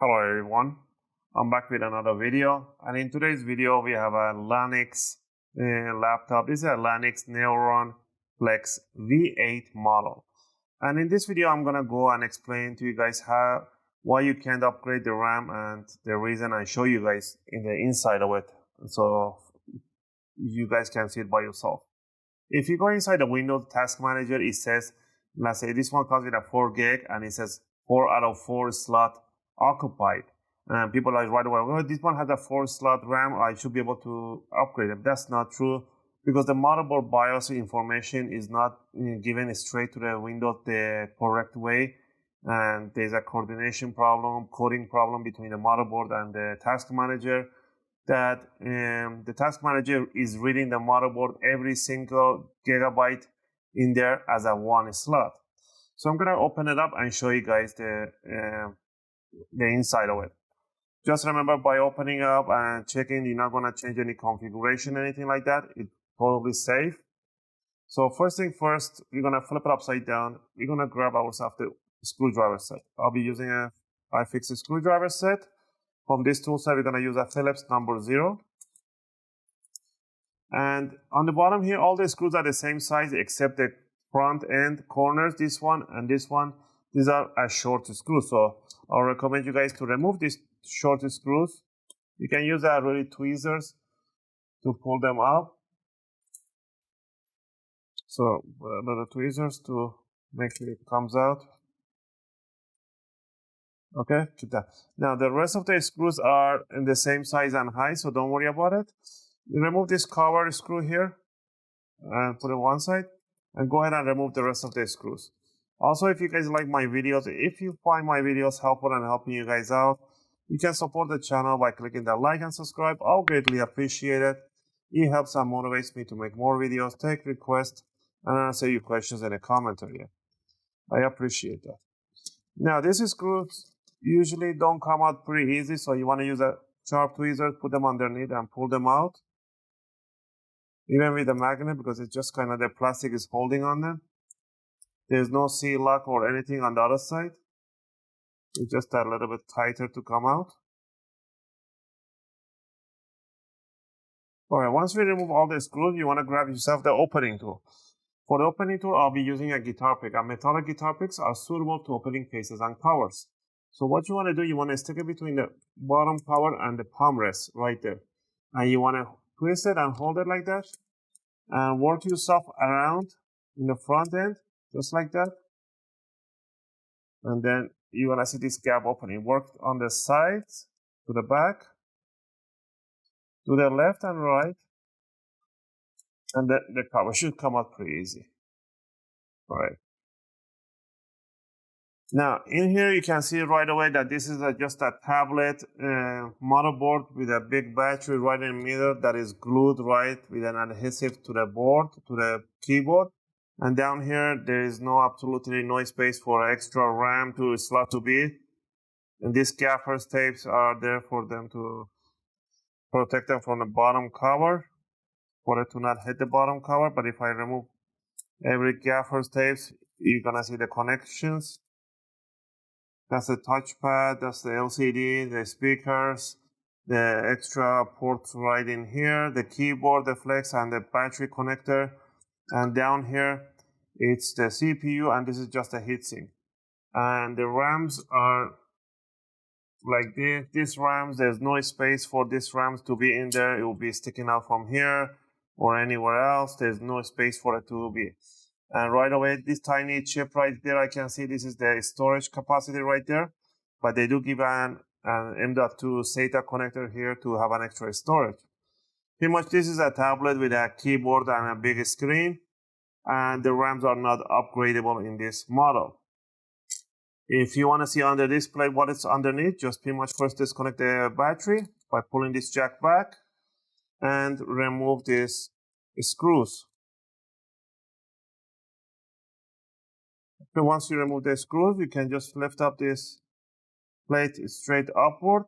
Hello everyone, I'm back with another video, and in today's video we have a Lanix laptop. This is a Lanix Neuron Flex V8 model, and in this video I'm gonna go and explain to you guys why you can't upgrade the RAM and the reason, I show you guys in the inside of it so you guys can see it by yourself. If you go inside the Windows Task Manager, it says, let's say this one comes with a 4 gig and it says 4 out of 4 slot occupied, and people are right away, well, this one has a 4 slot RAM, I should be able to upgrade it. That's not true, because the motherboard BIOS information is not given straight to the Windows the correct way, and there's a coordination problem, coding problem between the motherboard and the task manager, that the task manager is reading the motherboard every single gigabyte in there as a one slot. So I'm going to open it up and show you guys the inside of it. Just remember, by opening up and checking, you're not going to change any configuration, anything like that. It's totally safe. So first thing first, we're going to flip it upside down. We're going to grab ourselves the screwdriver set. I'll be using a UFIXTEK screwdriver set. From this tool set, we're going to use a Phillips number 0. And on the bottom here, all the screws are the same size except the front end corners, this one and this one. These are a short screw, so I'll recommend you guys to remove these short screws. You can use really tweezers to pull them out. So little tweezers to make sure it comes out. Okay, keep that. Now the rest of the screws are in the same size and height, so don't worry about it. You remove this cover screw here and put it on one side, and go ahead and remove the rest of the screws. Also, if you guys like my videos, if you find my videos helpful and helping you guys out, you can support the channel by clicking the like and subscribe. I'll greatly appreciate it. It helps and motivates me to make more videos, take requests, and answer your questions in the comment area. I appreciate that. Now, these screws usually don't come out pretty easy, so you want to use a sharp tweezer, put them underneath and pull them out. Even with the magnet, because it's just kind of the plastic is holding on them. There's no seal lock or anything on the other side. It's just a little bit tighter to come out. Alright, once we remove all the screws, you want to grab yourself the opening tool. For the opening tool, I'll be using a guitar pick. And metallic guitar picks are suitable to opening cases and covers. So what you want to do, you want to stick it between the bottom cover and the palm rest right there. And you want to twist it and hold it like that. And work yourself around in the front end, just like that. And then you're going to see this gap opening. Work on the sides, to the back, to the left and right. And the cover should come out pretty easy. All right. Now, in here, you can see right away that this is just a tablet motherboard with a big battery right in the middle that is glued right with an adhesive to the board, to the keyboard. And down here, there is absolutely no space for extra RAM to slot to be. And these gaffer's tapes are there for them to protect them from the bottom cover, for it to not hit the bottom cover. But if I remove every gaffer's tapes, you're gonna see the connections. That's the touchpad, that's the LCD, the speakers, the extra ports right in here, the keyboard, the flex, and the battery connector. And down here, it's the CPU, and this is just a heatsink. And the RAMs are like this. These RAMs, there's no space for these RAMs to be in there. It will be sticking out from here or anywhere else. There's no space for it to be. And right away, this tiny chip right there, I can see this is the storage capacity right there. But they do give an M.2 SATA connector here to have an extra storage. Pretty much this is a tablet with a keyboard and a big screen. And the RAMs are not upgradable in this model. If you want to see under display what is underneath, just pretty much first disconnect the battery by pulling this jack back and remove these screws. So once you remove the screws, you can just lift up this plate straight upward.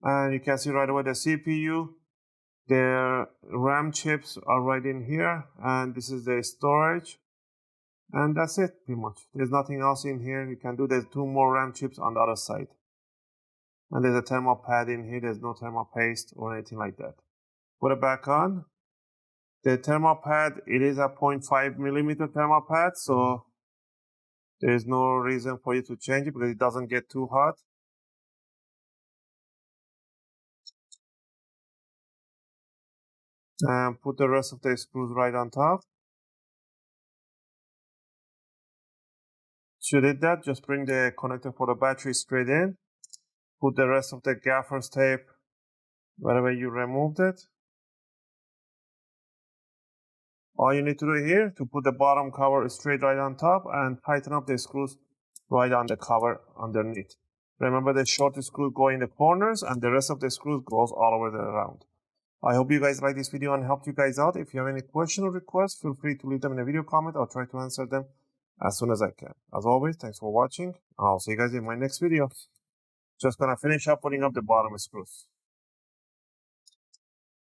And you can see right away the CPU The RAM chips are right in here, and this is the storage. And that's it, pretty much. There's nothing else in here. You can do, there's 2 more RAM chips on the other side. And there's a thermal pad in here. There's no thermal paste or anything like that. Put it back on. The thermal pad, it is a 0.5 millimeter thermal pad, so there is no reason for you to change it because it doesn't get too hot. And put the rest of the screws right on top. So you did that, just bring the connector for the battery straight in. Put the rest of the gaffer's tape wherever you removed it. All you need to do here to put the bottom cover straight right on top and tighten up the screws right on the cover underneath. Remember, the short screws go in the corners and the rest of the screws goes all over the round. I hope you guys like this video and helped you guys out. If you have any question or requests, feel free to leave them in a video comment. I'll try to answer them as soon as I can. As always, thanks for watching. I'll see you guys in my next video. Just gonna finish up putting up the bottom screws.